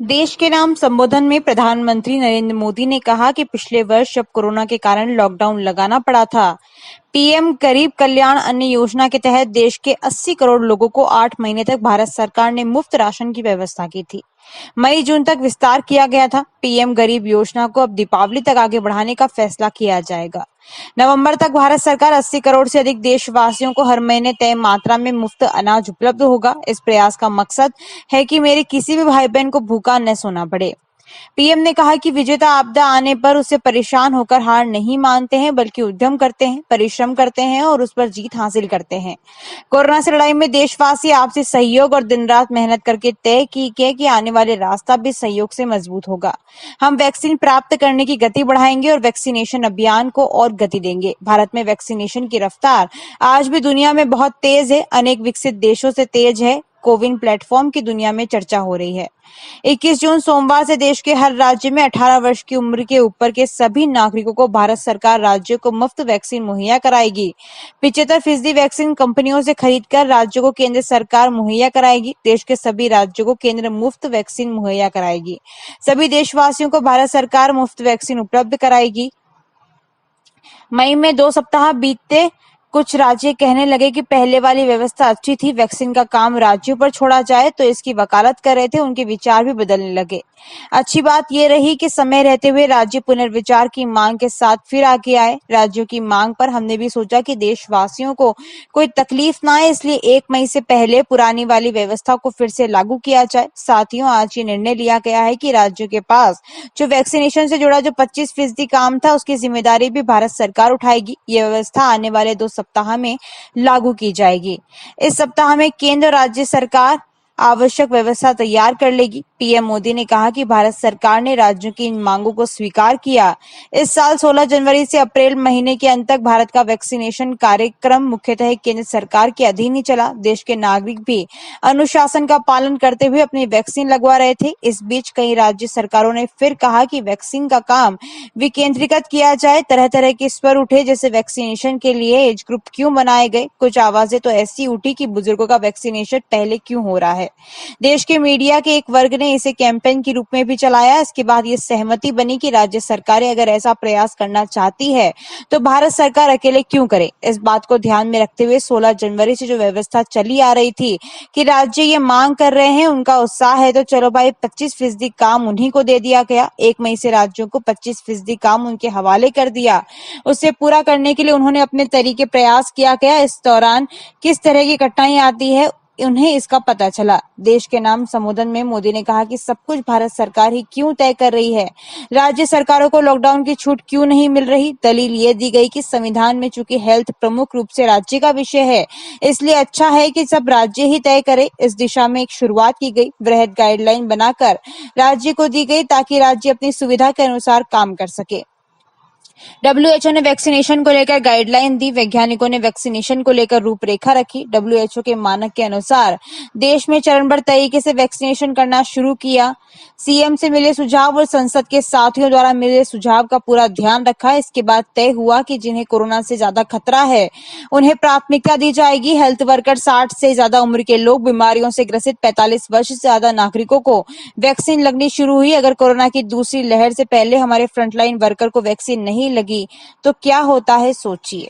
देश के नाम संबोधन में प्रधानमंत्री नरेंद्र मोदी ने कहा कि पिछले वर्ष जब कोरोना के कारण लॉकडाउन लगाना पड़ा था, पीएम गरीब कल्याण अन्न योजना के तहत देश के 80 करोड़ लोगों को 8 महीने तक भारत सरकार ने मुफ्त राशन की व्यवस्था की थी। मई जून तक विस्तार किया गया था। पीएम गरीब योजना को अब दीपावली तक आगे बढ़ाने का फैसला किया जाएगा। नवंबर तक भारत सरकार 80 करोड़ से अधिक देशवासियों को हर महीने तय मात्रा में मुफ्त अनाज उपलब्ध होगा। इस प्रयास का मकसद है कि मेरे किसी भी भाई बहन को भूखा न सोना पड़े। पीएम ने कहा कि विजेता आपदा आने पर उससे परेशान होकर हार नहीं मानते हैं, बल्कि उद्यम करते हैं, परिश्रम करते हैं और उस पर जीत हासिल करते हैं। कोरोना से लड़ाई में देशवासी आपसी सहयोग और दिन रात मेहनत करके तय की कि आने वाले रास्ता भी सहयोग से मजबूत होगा। हम वैक्सीन प्राप्त करने की गति बढ़ाएंगे और वैक्सीनेशन अभियान को और गति देंगे। भारत में वैक्सीनेशन की रफ्तार आज भी दुनिया में बहुत तेज है, अनेक विकसित देशों से तेज है। कोविन प्लेटफॉर्म की दुनिया में चर्चा हो रही है। 21 जून सोमवार से देश के हर राज्य में 18 वर्ष की उम्र के ऊपर के सभी नागरिकों को भारत सरकार राज्यों को मुफ्त वैक्सीन मुहैया कराएगी। 75% वैक्सीन कंपनियों से खरीदकर राज्यों को केंद्र सरकार मुहैया कराएगी। देश के सभी राज्यों को केंद्र मुफ्त वैक्सीन मुहैया कराएगी। सभी देशवासियों को भारत सरकार मुफ्त वैक्सीन उपलब्ध कराएगी। मई में 2 सप्ताह बीतते कुछ राज्य कहने लगे कि पहले वाली व्यवस्था अच्छी थी, वैक्सीन का काम राज्यों पर छोड़ा जाए, तो इसकी वकालत कर रहे थे। उनके विचार भी बदलने लगे। अच्छी बात यह रही कि समय रहते हुए राज्य पुनर्विचार की मांग के साथ फिर आगे आए। राज्यों की मांग पर हमने भी सोचा कि देशवासियों को कोई तकलीफ ना आए, इसलिए 1 मई से पहले पुरानी वाली व्यवस्था को फिर से लागू किया जाए। साथियों, आज ये निर्णय लिया गया है कि राज्यों के पास जो वैक्सीनेशन से जुड़ा जो 25% काम था, उसकी जिम्मेदारी भी भारत सरकार उठाएगी। ये व्यवस्था आने वाले 2 सप्ताह में लागू की जाएगी। इस सप्ताह में केंद्र और राज्य सरकार आवश्यक व्यवस्था तैयार कर लेगी। पीएम मोदी ने कहा कि भारत सरकार ने राज्यों की इन मांगों को स्वीकार किया। इस साल 16 जनवरी से अप्रैल महीने के अंत तक भारत का वैक्सीनेशन कार्यक्रम मुख्यतः केंद्र सरकार के अधीन ही चला। देश के नागरिक भी अनुशासन का पालन करते हुए अपनी वैक्सीन लगवा रहे थे। इस बीच कई राज्य सरकारों ने फिर कहा कि वैक्सीन का काम विकेंद्रीकृत किया जाए। तरह तरह के स्वर उठे, जैसे वैक्सीनेशन के लिए एज ग्रुप क्यों बनाए गए। कुछ आवाजें तो ऐसी उठी कि बुजुर्गों का वैक्सीनेशन पहले क्यों हो रहा है। देश के मीडिया के एक वर्ग ने इसे कैंपेन के रूप में भी चलाया। इसके बाद ये सहमति बनी कि राज्य सरकारें अगर ऐसा प्रयास करना चाहती है तो भारत सरकार अकेले क्यों करे। इस बात को ध्यान में रखते हुए 16 जनवरी से जो व्यवस्था चली आ रही थी कि राज्य ये मांग कर रहे हैं, उनका उत्साह है, तो चलो भाई 25% काम उन्हीं को दे दिया गया। 1 मई से राज्यों को 25% काम उनके हवाले कर दिया। उसे पूरा करने के लिए उन्होंने अपने तरीके प्रयास किया गया। इस दौरान किस तरह की कठिनाई आती है, उन्हें इसका पता चला। देश के नाम संबोधन में मोदी ने कहा कि सब कुछ भारत सरकार ही क्यों तय कर रही है, राज्य सरकारों को लॉकडाउन की छूट क्यों नहीं मिल रही। दलील ये दी गई कि संविधान में चूंकि हेल्थ प्रमुख रूप से राज्य का विषय है, इसलिए अच्छा है कि सब राज्य ही तय करे। इस दिशा में एक शुरुआत की गई, वृहद गाइडलाइन बनाकर राज्य को दी गई ताकि राज्य अपनी सुविधा के अनुसार काम कर सके। डब्ल्यूएचओ ने वैक्सीनेशन को लेकर गाइडलाइन दी। वैज्ञानिकों ने वैक्सीनेशन को लेकर रूपरेखा रखी। डब्ल्यूएचओ के मानक के अनुसार देश में चरणबद्ध तरीके से वैक्सीनेशन करना शुरू किया। सीएम से मिले सुझाव और संसद के साथियों द्वारा मिले सुझाव का पूरा ध्यान रखा। इसके बाद तय हुआ कि जिन्हें कोरोना से ज्यादा खतरा है उन्हें प्राथमिकता दी जाएगी। हेल्थ वर्कर, 60 से ज्यादा उम्र के लोग, बीमारियों से ग्रसित 45 वर्ष से ज्यादा नागरिकों को वैक्सीन लगनी शुरू हुई। अगर कोरोना की दूसरी लहर से पहले हमारे फ्रंटलाइन वर्कर को वैक्सीन नहीं लगी तो क्या होता है, सोचिए।